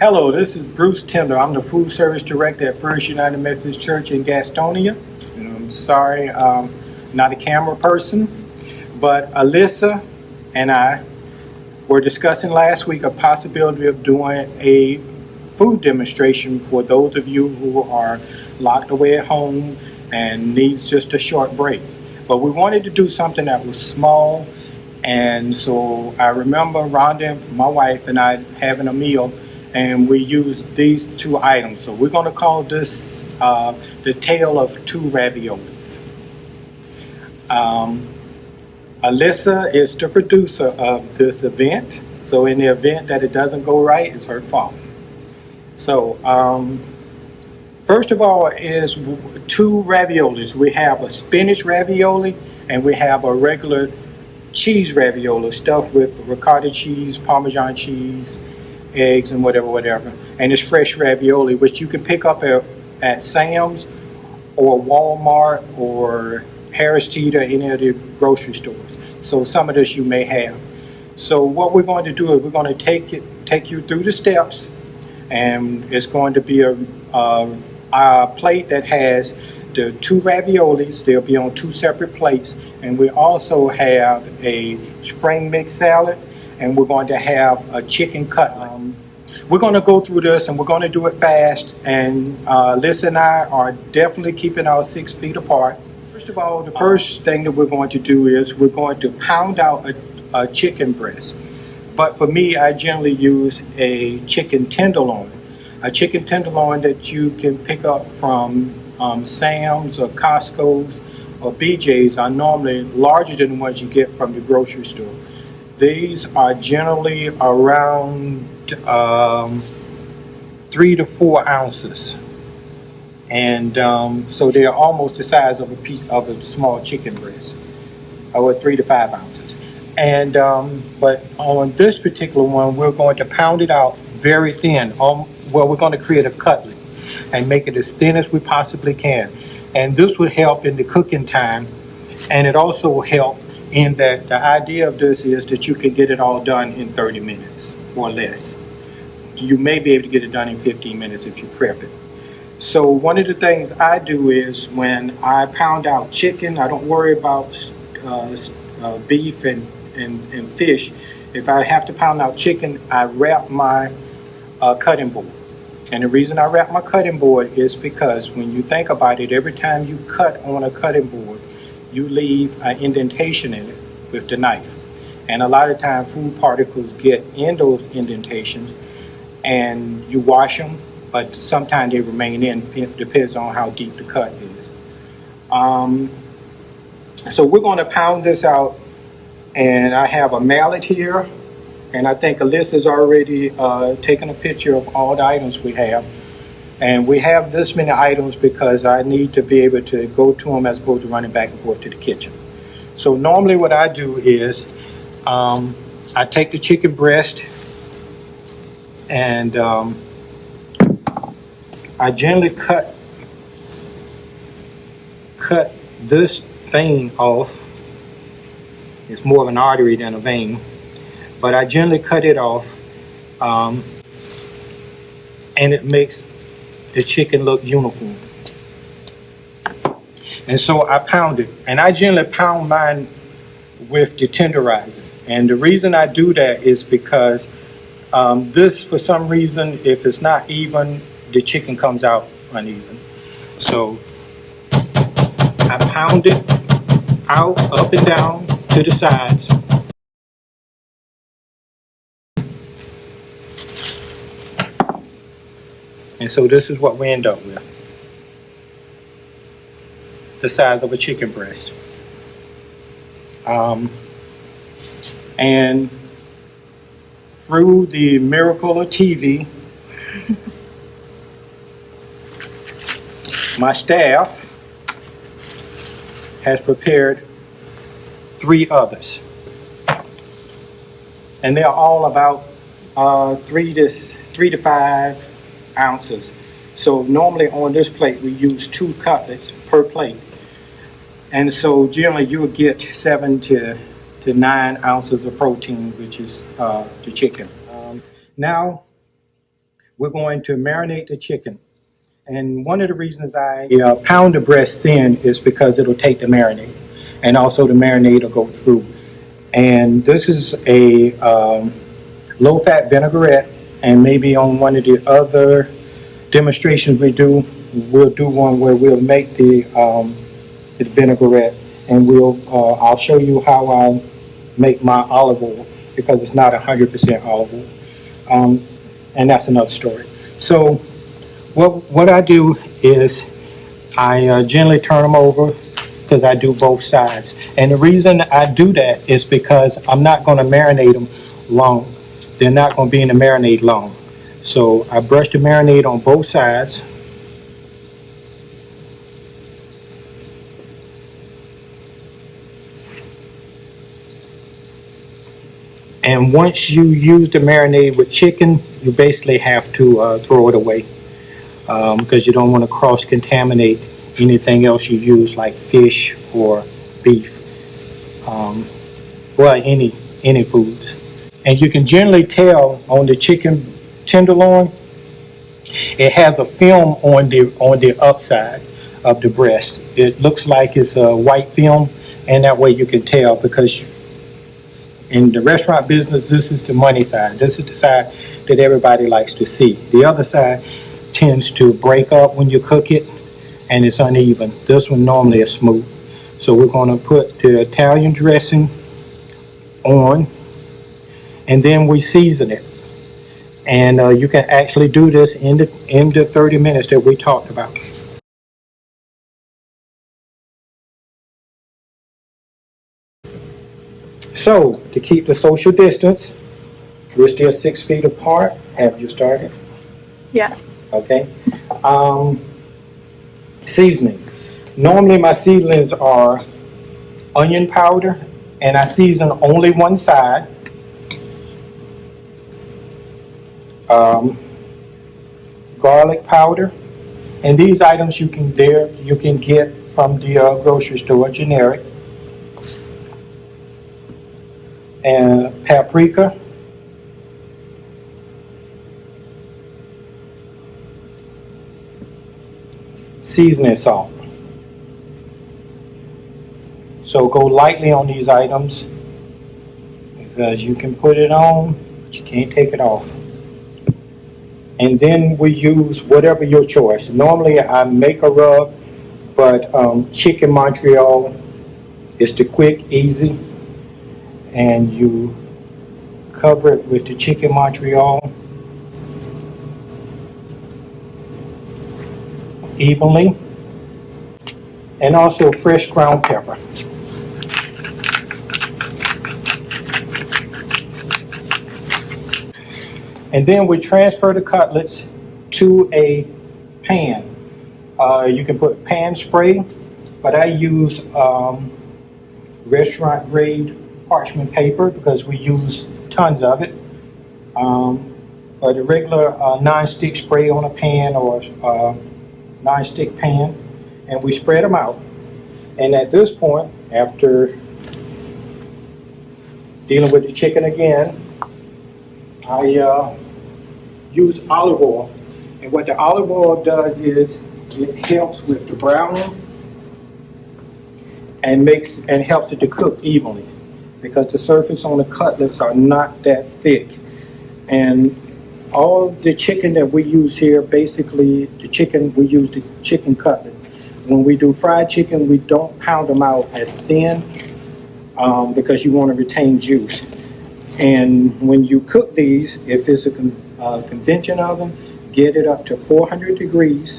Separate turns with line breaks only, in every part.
Hello, this is Bruce Tender. I'm the food service director at First United Methodist Church in Gastonia. And I'm sorry, not a camera person, but Alyssa and I were discussing last week a possibility of doing a food demonstration for those of you who are locked away at home and needs just a short break. But we wanted to do something that was small, and so I remember Rhonda, my wife, and I having a meal, and we used these two items. So we're going to call this the tale of two raviolis. Alyssa is the producer of this event, so in the event that it doesn't go right, it's her fault. So first of all is two raviolis. We have a spinach ravioli and we have a regular cheese ravioli stuffed with ricotta cheese, Parmesan cheese, eggs, and whatever. And it's fresh ravioli, which you can pick up at Sam's or Walmart or Harris Teeter, any of the grocery stores. So some of this you may have. So what we're going to do is we're going to take you through the steps, and it's going to be a plate that has the two raviolis. They'll be on two separate plates, and we also have a spring mix salad, and we're going to have a chicken cutlet. We're going to go through this, and we're going to do it fast, and Liz and I are definitely keeping our 6 feet apart. First of all, the first thing that we're going to do is we're going to pound out a chicken breast. But for me, I generally use a chicken tenderloin. A chicken tenderloin that you can pick up from Sam's or Costco's or BJ's are normally larger than the ones you get from the grocery store. These are generally around 3 to 4 ounces. And so they're almost the size of a piece of a small chicken breast, or 3 to 5 ounces. And but on this particular one, we're going to pound it out very thin. We're going to create a cutlet and make it as thin as we possibly can. And this would help in the cooking time, and it also help in that the idea of this is that you can get it all done in 30 minutes or less. You may be able to get it done in 15 minutes if you prep it. So one of the things I do is when I pound out chicken, I don't worry about beef and fish. If I have to pound out chicken, I wrap my cutting board. And the reason I wrap my cutting board is because when you think about it, every time you cut on a cutting board, you leave an indentation in it with the knife. And a lot of times food particles get in those indentations, and you wash them, but sometimes they remain in, depends on how deep the cut is. So we're going to pound this out, and I have a mallet here, and I think Alyssa's already taken a picture of all the items we have. And we have this many items because I need to be able to go to them as opposed to running back and forth to the kitchen. So normally what I do is I take the chicken breast and I generally cut this vein off. It's more of an artery than a vein, but I generally cut it off, and it makes the chicken look uniform. And so I pound it, and I generally pound mine with the tenderizer. And the reason I do that is because this, for some reason, if it's not even, the chicken comes out uneven. So I pound it out, up and down to the sides. And so this is what we end up with. The size of a chicken breast. And through the miracle of TV, my staff has prepared 3 others. And they're all about 3 to 5 ounces. So normally on this plate we use 2 cutlets per plate. And so generally you would get 7 to 9 ounces of protein, which is the chicken. Now we're going to marinate the chicken. And one of the reasons I pound the breast thin is because it'll take the marinade, and also the marinade will go through. And this is a low-fat vinaigrette, and maybe on one of the other demonstrations we'll do one where we'll make the vinaigrette, and I'll show you how I make my olive oil, because it's not 100% olive oil, and that's another story. So what I do is I generally turn them over, because I do both sides. And the reason I do that is because I'm not going to marinate them long. They're not going to be in the marinade long. So I brush the marinade on both sides. And once you use the marinade with chicken, you basically have to throw it away, because you don't want to cross-contaminate anything else you use, like fish or beef, well, any foods. And you can generally tell on the chicken tenderloin, it has a film on the upside of the breast. It looks like it's a white film, and that way you can tell, because in the restaurant business, this is the money side. This is the side that everybody likes to see. The other side tends to break up when you cook it, and it's uneven. This one normally is smooth. So we're going to put the Italian dressing on, and then we season it. And you can actually do this in the 30 minutes that we talked about. So, to keep the social distance, we're still 6 feet apart. Have you started?
Yeah.
Okay. Seasoning. Normally my seasonings are onion powder, and I season only one side. Garlic powder, and these items you can get from the grocery store, generic. And paprika, seasoning salt. So go lightly on these items, because you can put it on, but you can't take it off. And then we use whatever your choice. Normally I make a rub, but chicken Montreal is the quick, easy, and you cover it with the chicken Montreal evenly, and also fresh ground pepper. And then we transfer the cutlets to a pan. You can put pan spray, but I use restaurant grade parchment paper, because we use tons of it. But a regular non-stick spray on a pan, or non-stick pan, and we spread them out. And at this point, after dealing with the chicken again, I use olive oil. And what the olive oil does is it helps with the browning, and helps it to cook evenly, because the surface on the cutlets are not that thick. And all the chicken that we use here, basically we use the chicken cutlet. When we do fried chicken, we don't pound them out as thin, because you want to retain juice. And when you cook these, if it's a convention oven, get it up to 400 degrees.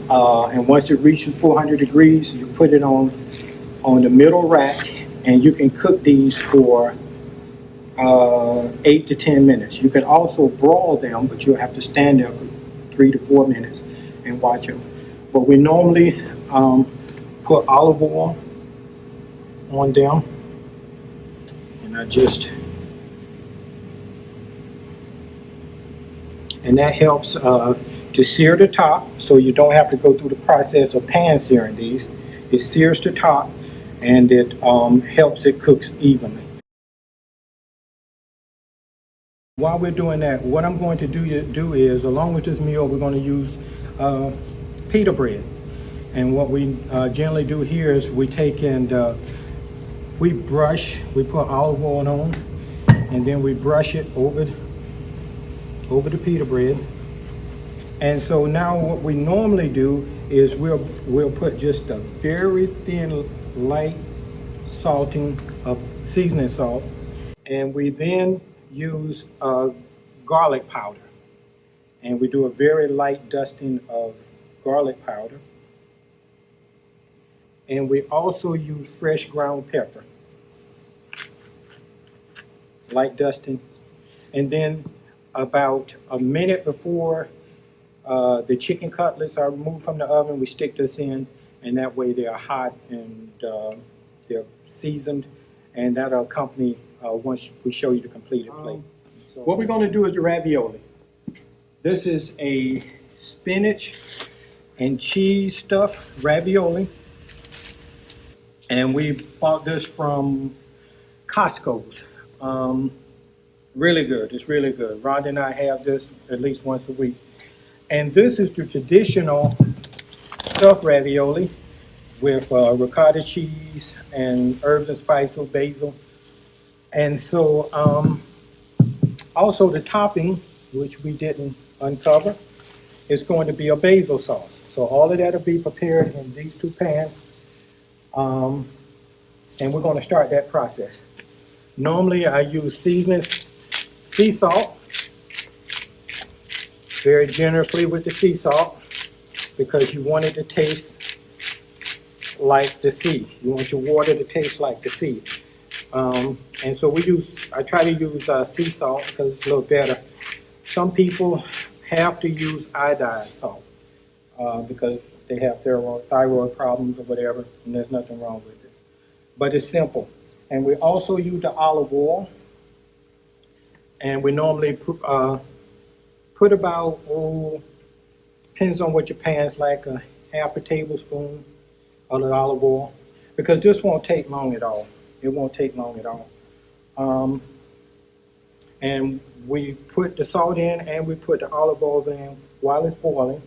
And once it reaches 400 degrees, you put it on the middle rack, and you can cook these for 8 to 10 minutes. You can also broil them, but you'll have to stand there for 3 to 4 minutes and watch them. But we normally put olive oil on them, and that helps to sear the top, so you don't have to go through the process of pan searing these. It sears the top, and it helps it cooks evenly. While we're doing that, what I'm going to do is, along with this meal, we're going to use pita bread. And what we generally do here is we take and we put olive oil on, and then we brush it over the pita bread. And so now what we normally do is we'll put just a very thin, light salting of seasoning salt, and we then use garlic powder. And we do a very light dusting of garlic powder. And we also use fresh ground pepper. Light dusting. And then about a minute before the chicken cutlets are removed from the oven, we stick this in, and that way they are hot and they're seasoned, and that'll accompany once we show you the completed plate. So what we're going to do is the ravioli. This is a spinach and cheese stuffed ravioli, and we bought this from Costco's. Really good. It's really good. Rhonda and I have this at least once a week. And this is the traditional stuffed ravioli with ricotta cheese and herbs and spices, basil. And so also the topping, which we didn't uncover, is going to be a basil sauce. So all of that will be prepared in these two pans. And we're going to start that process. Normally I use seasoning sea salt, very generously with the sea salt, because you want it to taste like the sea. You want your water to taste like the sea. And so I try to use sea salt because it's a little better. Some people have to use iodized salt because they have thyroid problems or whatever, and there's nothing wrong with it. But it's simple. And we also use the olive oil. And we normally put about, depends on what your pan's like, a half a tablespoon of the olive oil, because this won't take long at all. It won't take long at all. And we put the salt in and we put the olive oil in while it's boiling.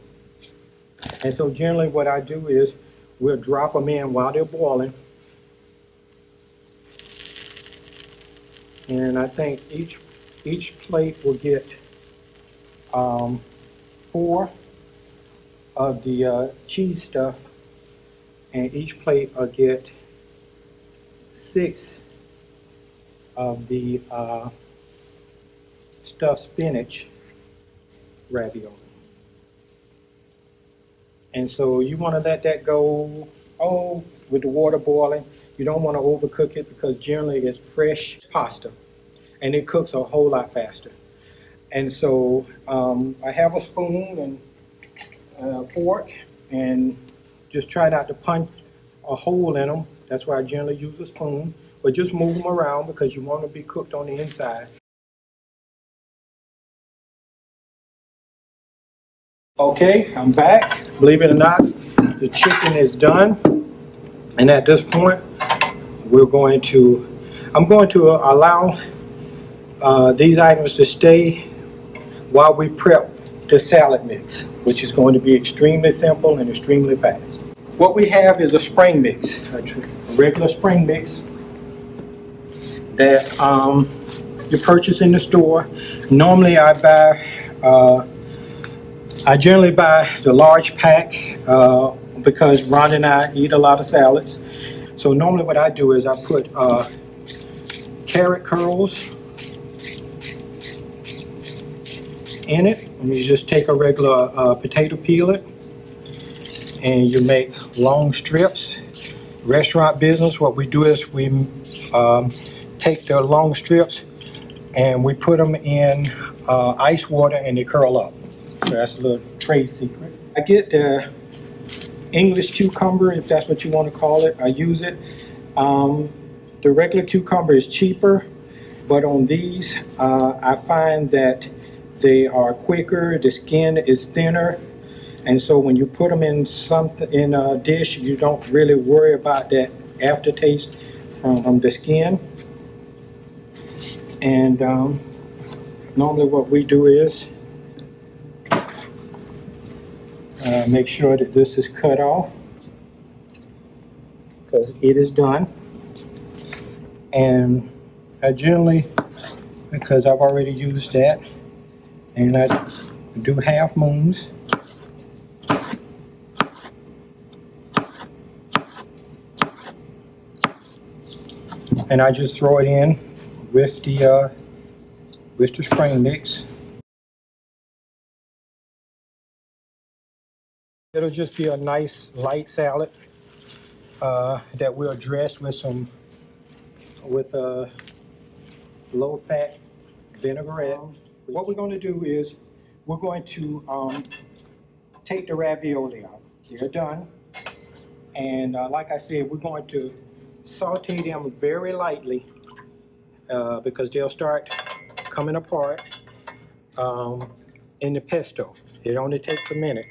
And so generally what I do is we'll drop them in while they're boiling. And I think each plate will get 4 of the cheese stuff, and each plate will get 6 of the stuffed spinach ravioli. And so you want to let that go, with the water boiling. You don't want to overcook it because generally it's fresh pasta and it cooks a whole lot faster. And so I have a spoon and a fork, and just try not to punch a hole in them. That's why I generally use a spoon, but just move them around because you want to be cooked on the inside. Okay, I'm back. Believe it or not, the chicken is done. And at this point, I'm going to allow these items to stay while we prep the salad mix, which is going to be extremely simple and extremely fast. What we have is a spring mix, a regular spring mix that you purchase in the store. Normally I generally buy the large pack because Rhonda and I eat a lot of salads. So normally what I do is I put carrot curls in it. And you just take a regular potato peeler and you make long strips. Restaurant business, what we do is we take the long strips and we put them in ice water and they curl up. So that's a little trade secret. I get the English cucumber, if that's what you want to call it. I use it. The regular cucumber is cheaper, but on these, I find that they are quicker, the skin is thinner, and so when you put them in a dish, you don't really worry about that aftertaste from the skin. And Normally what we do is make sure that this is cut off because it is done. And I generally, because I've already used that, and I do half moons. And I just throw it in with the spring mix. It'll just be a nice light salad that we'll dress with a low-fat vinaigrette. What we're going to do is we're going to take the ravioli out. They're done. And like I said, we're going to saute them very lightly because they'll start coming apart in the pesto. It only takes a minute.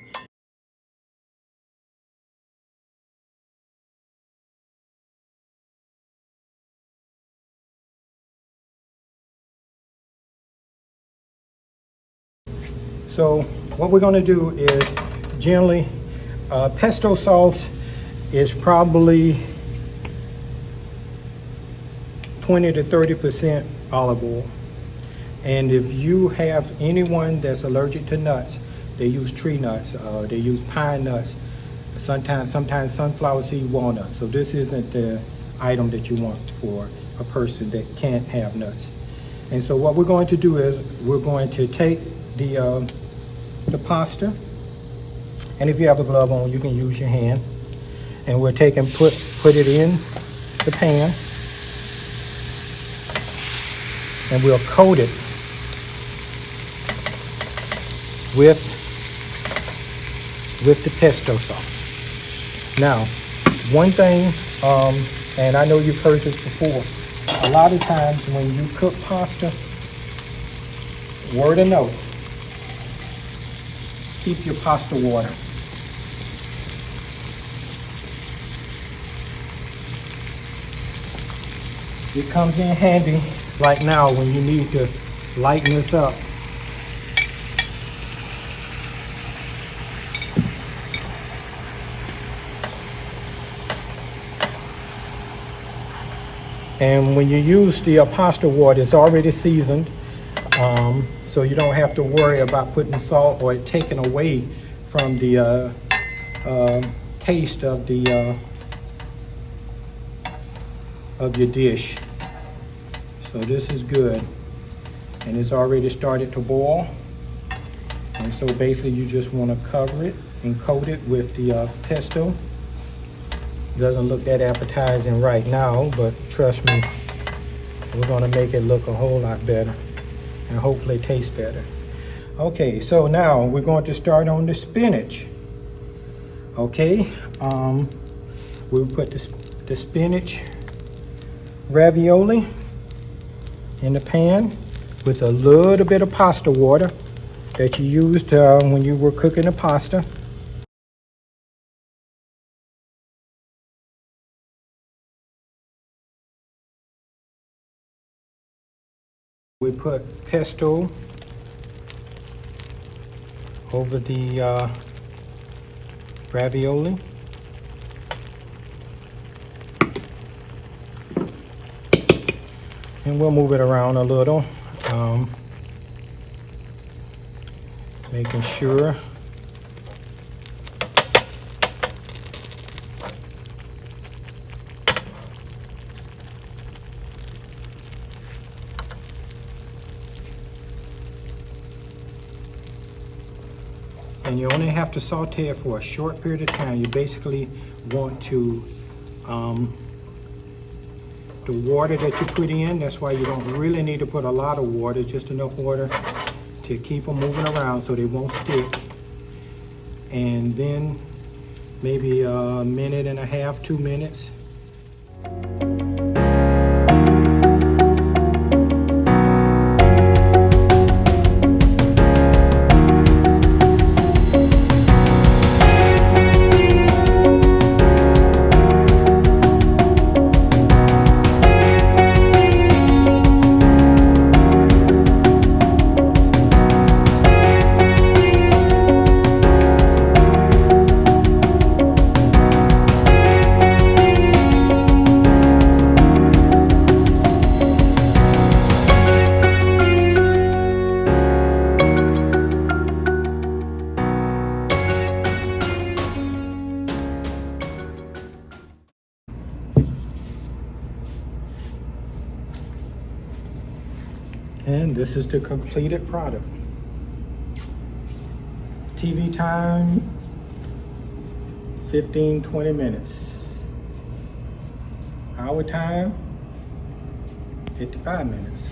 So what we're going to do is generally pesto sauce is probably 20 to 30% olive oil. And if you have anyone that's allergic to nuts, they use tree nuts, they use pine nuts, sometimes sunflower seed walnuts. So this isn't the item that you want for a person that can't have nuts. And so what we're going to do is we're going to take the pasta, and if you have a glove on, you can use your hand. And we'll take and put it in the pan, and we'll coat it with the pesto sauce. Now, one thing, and I know you've heard this before, a lot of times when you cook pasta, word of note, keep your pasta water. It comes in handy like now when you need to lighten this up. And when you use the pasta water, it's already seasoned, so you don't have to worry about putting salt or it taking away from the taste of your dish. So this is good, and it's already started to boil. And so basically you just want to cover it and coat it with the pesto. Doesn't look that appetizing right now, but trust me, we're going to make it look a whole lot better and hopefully taste better. Okay, so now we're going to start on the spinach. Okay, we'll put the spinach ravioli in the pan with a little bit of pasta water that you used when you were cooking the pasta. We put pesto over the ravioli. And we'll move it around a little, making sure and you only have to saute it for a short period of time. You basically want to the water that you put in, that's why you don't really need to put a lot of water, just enough water to keep them moving around so they won't stick. And then maybe a minute and a half, 2 minutes. And this is the completed product. TV time, 15-20 minutes. Hour time, 55 minutes.